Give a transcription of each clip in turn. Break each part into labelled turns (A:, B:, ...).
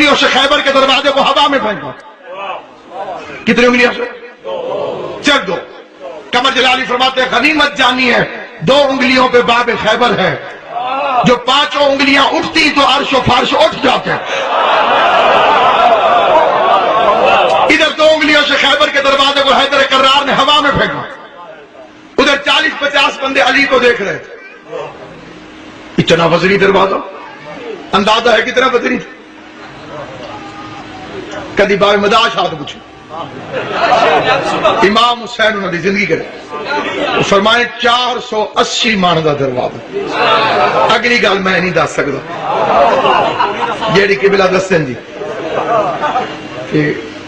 A: انگلیوں سے خیبر کے دروازے کو ہوا میں پھینکا. کتنی انگلیوں سے؟ چل دو. قمر جلالی فرماتے ہیں غنیمت جانی ہے 2 انگلیوں پہ باب خیبر ہے، جو 5 انگلیاں اٹھتی تو عرش و فرش اٹھ جاتے. ادھر 2 انگلیوں سے خیبر کے دروازے کو حیدر کرار نے ہوا میں پھینکا. ادھر 40-50 بندے علی کو دیکھ رہے تھے. اتنا وزنی دروازہ، اندازہ ہے کتنا وزنی. کدی باب مداش ہاتھ پوچھے امام حسین انہوں نے زندگی کرے فرمائے 480 مان دا دروازہ. اگلی گل میں نہیں دس سکتا جیڑی قبلہ دسن جی.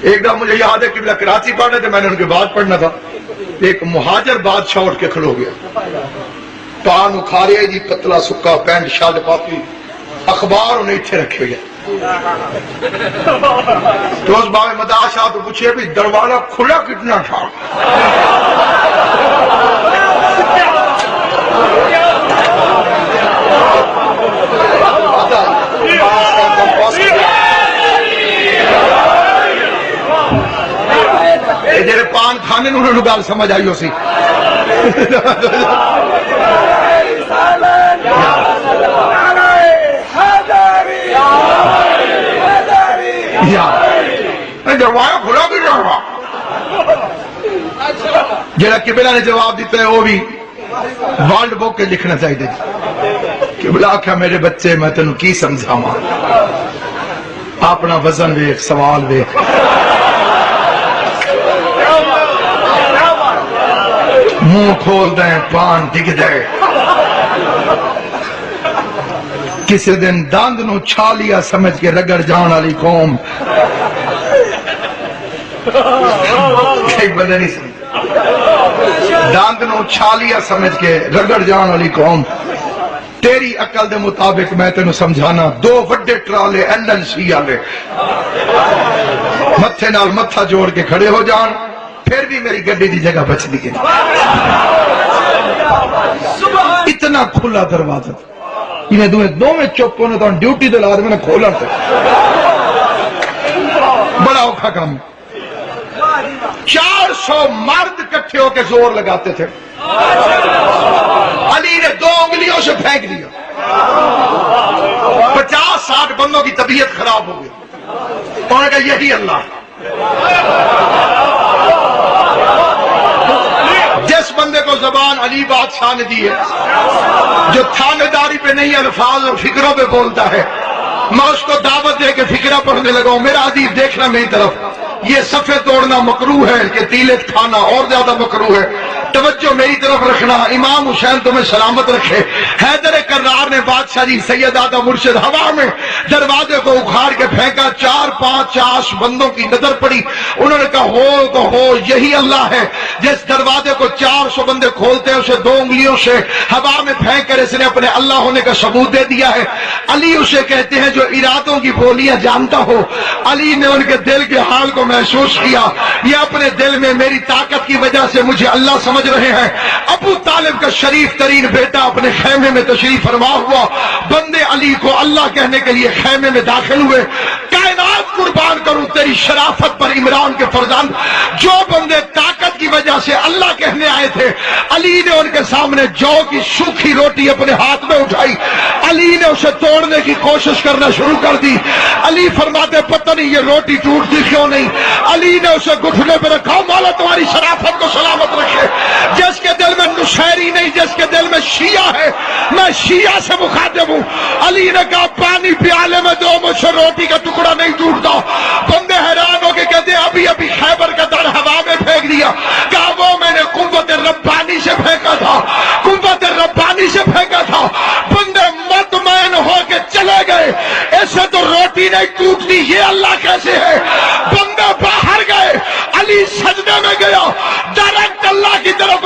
A: ایک دم مجھے یاد ہے قبلہ کراچی پڑھنے تھے، میں نے ان کے بعد پڑھنا تھا. ایک مہاجر بادشاہ اٹھ کے کھلو گیا، پان اکھارے جی، پتلا سکا پینٹ شرٹ پاپی، اخبار انہیں اتھے رکھے گئے. تو اس باب مداش آ تو پوچھے بھی دروازہ کھلا کتنا تھا. جیسے پان کھانے انہوں نے گال سمجھ آئی ہو سی. دروازہ کھلا بھی رہا. جڑا قبلہ نے جواب دیتا ہے وہ بھی ورلڈ بک کے لکھنا چاہیے. قبلہ آخیا میرے بچے میں تینوں کی سمجھاواں، اپنا وزن ویکھ، سوال ویکھ. منہ کھول دیں پان ڈگ دے. کسی دن دند نو چھالیا سمجھ کے رگڑ جان والی قوم. کئی بندے نہیں سمجھ. دند نو چھالیا سمجھ کے رگڑ جان والی قوم. تیری عقل دے مطابق میں تینوں سمجھانا 2 وڈے ٹرالے NLC والے متھے نال متھا جوڑ کے کھڑے ہو جان، پھر بھی میری گڈی دی جگہ بچ دی. اتنا کھلا دروازہ انہیں دو میں چپ ہونے تو ڈیوٹی دے لازم نے کھولا تھا. بڑا اوکھا کام. 400 مرد کٹھے ہو کے زور لگاتے تھے. علی نے 2 انگلیوں سے پھینک دیا. 50-60 بندوں کی طبیعت خراب ہو گئی. انہوں نے کہا یہی اللہ. جس بندے کو زبان علی بادشاہ نے دی ہے، جو تھانے داری پہ نہیں الفاظ اور فکروں پہ بولتا ہے، میں اس کو دعوت دے کے فکرہ پڑھنے لگا ہوں. میرا حدیث دیکھنا میری طرف. یہ صفحے توڑنا مکروہ ہے کہ تیلے کھانا اور زیادہ مکروہ ہے. توجہ میری طرف رکھنا. امام حسین تمہیں سلامت رکھے. حیدر کرار نے بادشاہ جی سید آدھا مرشد ہوا میں دروازے کو اکھاڑ کے پھینکا. 4-5 بندوں کی نظر پڑی. انہوں نے کہا ہو تو ہو یہی اللہ ہے جس دروازے کو 400 بندے کھولتے ہیں اسے 2 انگلیوں سے ہوا میں پھینک کر اس نے اپنے اللہ ہونے کا ثبوت دے دیا ہے. علی اسے کہتے ہیں جو ارادوں کی بولیاں جانتا ہو. علی نے ان کے دل کے حال کو محسوس کیا. یہ اپنے دل میں میری طاقت کی وجہ سے مجھے اللہ سمجھ رہے ہیں. ابو طالب کا شریف ترین بیٹا اپنے خیمے میں تشریف فرما ہوا. بندے علی کو اللہ کہنے کے لیے خیمے میں داخل ہوئے. کائنات قربان کروں تیری شرافت پر عمران کے فرزند. جو بندے طاقت کی وجہ سے اللہ کہنے آئے تھے، علی نے ان کے سامنے جو کی سوکھی روٹی اپنے ہاتھ میں اٹھائی. علی نے اسے توڑنے کی کوشش کرنا شروع کر دی. علی فرماتے پتہ نہیں یہ روٹی ٹوٹتی کیوں نہیں. علی نے اسے گھٹنے پہ رکھا. مولا تمہاری شرافت کو سلامت رکھے. جس کے دل میں نشیری نہیں، جس کے دل میں شیعہ ہے، میں شیعہ سے مخاطب ہوں. علی نے کہا پانی پیالے میں دو، مجھ سے روٹی کا ٹکڑا نہیں ٹوٹتا. بندے حیران ہو کے کہتے ابھی ابھی خیبر کا در ہوا میں پھینک دیا. کہا وہ میں نے قوت ربانی سے پھینکا تھا، قوت ربانی سے پھینکا تھا. بندے مطمئن ہو کے چلے گئے. ایسے تو روٹی نہیں ٹوٹتی، یہ اللہ کیسے ہے. بندے باہر گئے. علی سجدے میں گیا، ڈائریکٹ اللہ کی طرف